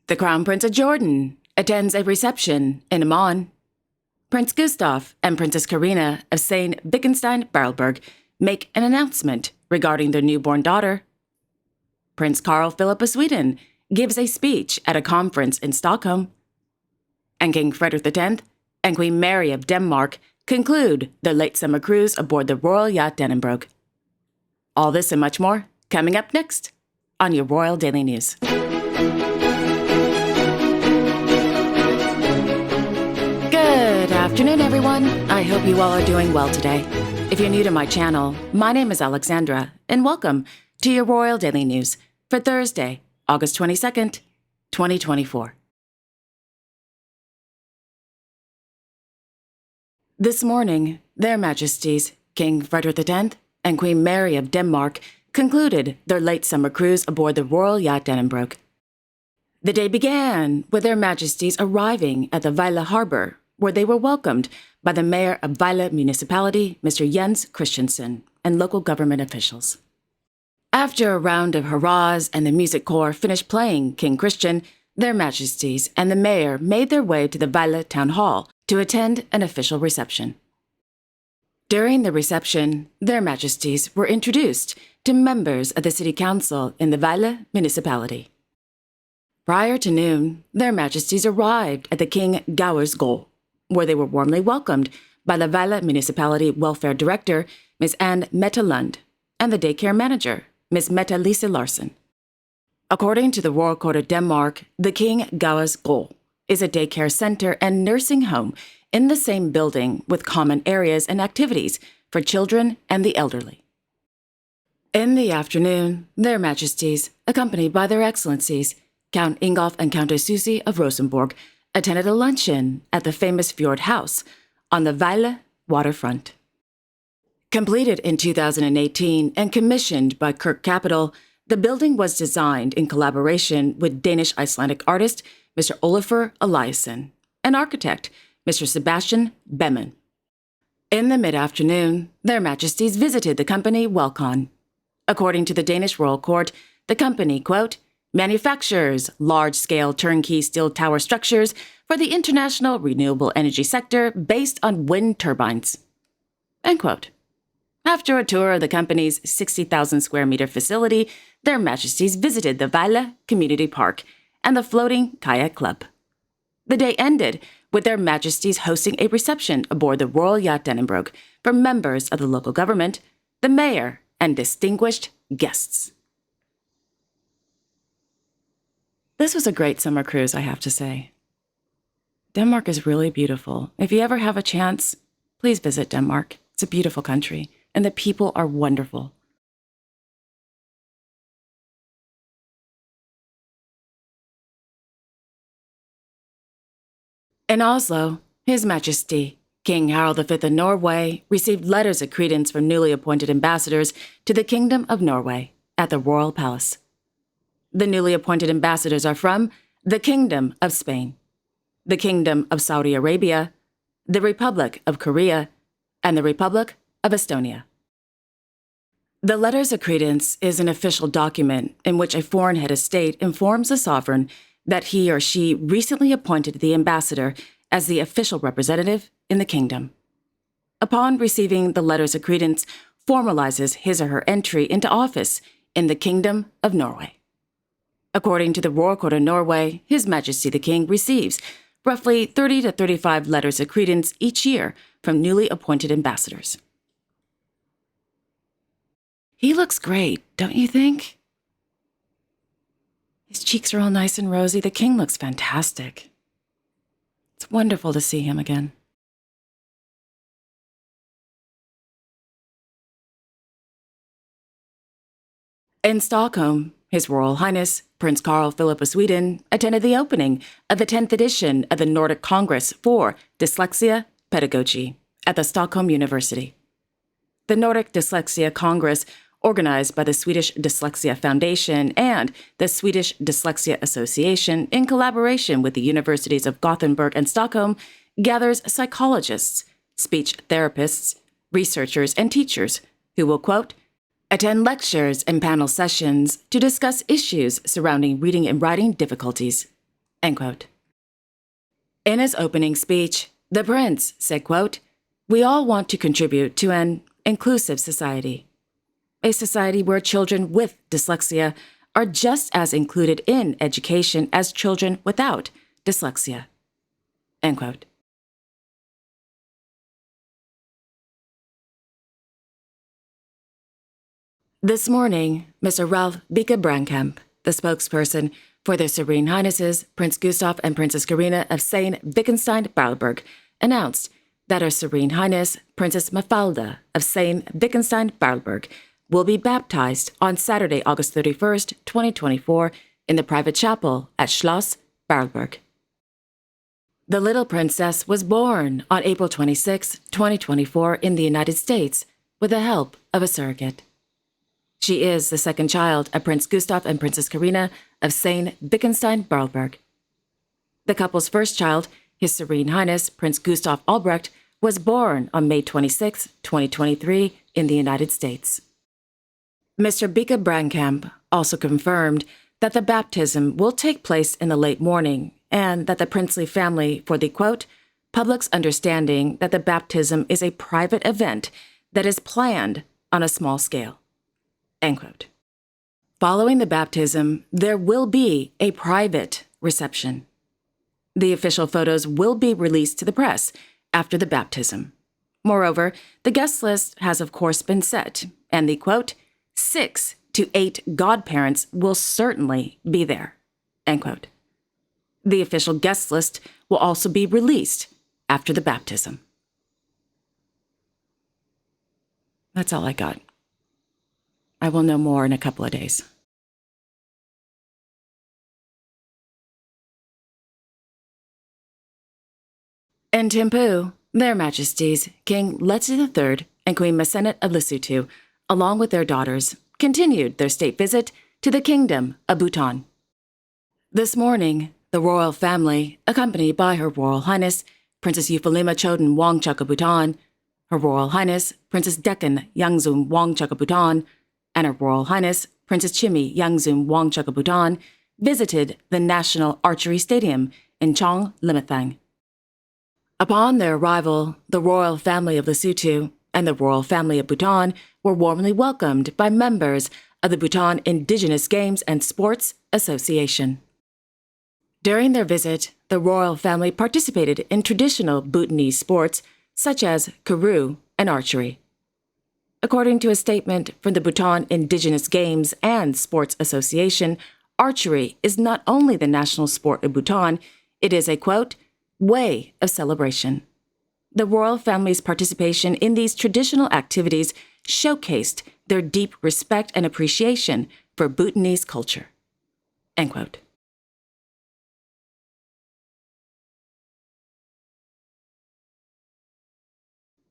The Crown Prince of Jordan attends a reception in Amman. Prince Gustav and Princess Karina of St. Wittgenstein-Berlberg make an announcement regarding their newborn daughter. Prince Carl Philip of Sweden gives a speech at a conference in Stockholm. And King Frederik X and Queen Mary of Denmark conclude their late summer cruise aboard the royal yacht Dannenbrog. All this and much more coming up next on your Royal Daily News. Good afternoon, everyone. I hope you all are doing well today. If you're new to my channel, my name is Alexandra, and welcome to your Royal Daily News for Thursday, August 22nd, 2024. This morning, Their Majesties, King Frederik X and Queen Mary of Denmark, concluded their late summer cruise aboard the royal yacht Dannenbrog. The day began with Their Majesties arriving at the Vejle harbor, where they were welcomed by the mayor of Vejle municipality, Mr. Jens Christensen, and local government officials. After a round of hurrahs and the music corps finished playing King Christian, Their Majesties and the mayor made their way to the Vejle town hall to attend an official reception. During the reception, Their Majesties were introduced to members of the city council in the Vejle municipality. Prior to noon, Their Majesties arrived at the King Gowers Goal, where they were warmly welcomed by the Vejle municipality welfare director, Ms. Anne Mette Lund, and the daycare manager, Ms. Mette Lise Larsen. According to the Royal Court of Denmark, the King Gowers Goal is a daycare center and nursing home in the same building with common areas and activities for children and the elderly. In the afternoon, Their Majesties, accompanied by Their Excellencies, Count Ingolf and Countess Susie of Rosenborg, attended a luncheon at the famous Fjord House on the Vejle waterfront. Completed in 2018 and commissioned by Kirk Capital, the building was designed in collaboration with Danish-Icelandic artist Mr. Olafur Eliasson and architect Mr. Sebastian Behmen. In the mid-afternoon, Their Majesties visited the company Welcon. According to the Danish Royal Court, the company, quote, manufactures large-scale turnkey steel tower structures for the international renewable energy sector based on wind turbines, end quote. After a tour of the company's 60,000 square meter facility, Their Majesties visited the Vejle Community Park and the Floating Kayak Club. The day ended with Their Majesties hosting a reception aboard the royal yacht Dannenbrog for members of the local government, the mayor, and distinguished guests. This was a great summer cruise, I have to say. Denmark is really beautiful. If you ever have a chance, please visit Denmark. It's a beautiful country, and the people are wonderful. In Oslo, His Majesty, King Harald V of Norway, received letters of credence from newly appointed ambassadors to the Kingdom of Norway at the Royal Palace. The newly appointed ambassadors are from the Kingdom of Spain, the Kingdom of Saudi Arabia, the Republic of Korea, and the Republic of Estonia. The letters of credence is an official document in which a foreign head of state informs the sovereign that he or she recently appointed the ambassador as the official representative in the kingdom. Upon receiving the letters of credence, formalizes his or her entry into office in the Kingdom of Norway. According to the Royal Court of Norway, His Majesty the King receives roughly 30 to 35 letters of credence each year from newly appointed ambassadors. He looks great, don't you think? His cheeks are all nice and rosy. The king looks fantastic. It's wonderful to see him again. In Stockholm, His Royal Highness, Prince Carl Philip of Sweden, attended the opening of the 10th edition of the Nordic Congress for Dyslexia Pedagogy at the Stockholm University. The Nordic Dyslexia Congress, organized by the Swedish Dyslexia Foundation and the Swedish Dyslexia Association in collaboration with the universities of Gothenburg and Stockholm, gathers psychologists, speech therapists, researchers, and teachers who will, quote, attend lectures and panel sessions to discuss issues surrounding reading and writing difficulties, End quote. In his opening speech, the prince said, quote, "We all want to contribute to an inclusive society, a society where children with dyslexia are just as included in education as children without dyslexia." End quote. This morning, Mr. Ralph Beke-Brankamp, the spokesperson for their Serene Highnesses, Prince Gustav and Princess Karina of Sayn-Wittgenstein-Berleburg, announced that Her Serene Highness, Princess Mafalda of Sayn-Wittgenstein-Berleburg, will be baptized on Saturday, August 31st, 2024, in the private chapel at Schloss Berleburg. The little princess was born on April 26, 2024, in the United States with the help of a surrogate. She is the second child of Prince Gustav and Princess Karina of Sayn-Wittgenstein-Berleburg. The couple's first child, His Serene Highness Prince Gustav Albrecht, was born on May 26, 2023, in the United States. Mr. Beke-Brankamp also confirmed that the baptism will take place in the late morning and that the princely family, for the, quote, "public's understanding that the baptism is a private event that is planned on a small scale." End quote. Following the baptism, there will be a private reception. The official photos will be released to the press after the baptism. Moreover, the guest list has of course been set, and the, quote, 6 to 8 godparents will certainly be there. End quote. The official guest list will also be released after the baptism. That's all I got. I will know more in a couple of days. In Thimphu, Their Majesties King Letizia III and Queen Mafalda of Lesotho, along with their daughters, continued their state visit to the Kingdom of Bhutan. This morning, the royal family, accompanied by Her Royal Highness Princess Euphilima Choden Wangchuck of Bhutan, Her Royal Highness Princess Deccan Yangzum Wangchuck of Bhutan, and Her Royal Highness Princess Chimi Yangzum Wangchuck of Bhutan, visited the National Archery Stadium in Chong Limathang. Upon their arrival, the royal family of Lesotho and the royal family of Bhutan were warmly welcomed by members of the Bhutan Indigenous Games and Sports Association. During their visit, the royal family participated in traditional Bhutanese sports such as karoo and archery. According to a statement from the Bhutan Indigenous Games and Sports Association, archery is not only the national sport of Bhutan, it is a, quote, way of celebration. The royal family's participation in these traditional activities showcased their deep respect and appreciation for Bhutanese culture. End quote.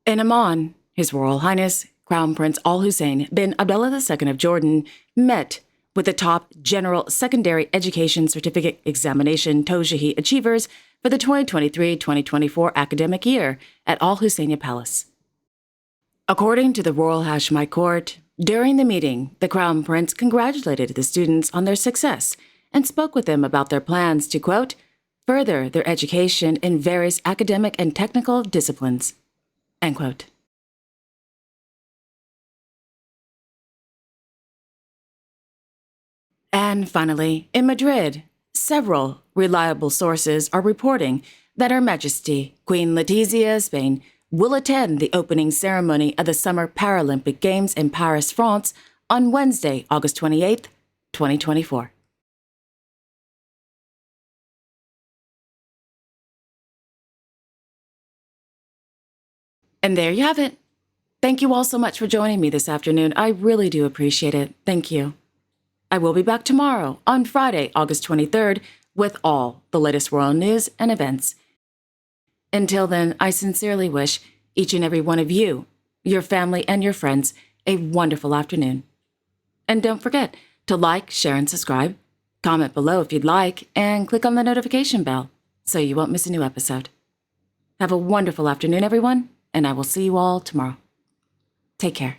In Amman, His Royal Highness Crown Prince Al Hussein bin Abdullah II of Jordan met with the top General Secondary Education Certificate Examination Tojahi achievers for the 2023-2024 academic year at Al Husseiniya Palace. According to the Royal Hashemite Court, during the meeting, the Crown Prince congratulated the students on their success and spoke with them about their plans to, quote, further their education in various academic and technical disciplines. End quote. And finally, in Madrid, several reliable sources are reporting that Her Majesty Queen Letizia of Spain will attend the opening ceremony of the Summer Paralympic Games in Paris, France, on Wednesday, August 28, 2024. And there you have it. Thank you all so much for joining me this afternoon. I really do appreciate it. Thank you. I will be back tomorrow on Friday, August 23rd, with all the latest royal news and events. Until then, I sincerely wish each and every one of you, your family, and your friends a wonderful afternoon. And don't forget to like, share, and subscribe. Comment below if you'd like, and click on the notification bell so you won't miss a new episode. Have a wonderful afternoon, everyone, and I will see you all tomorrow. Take care.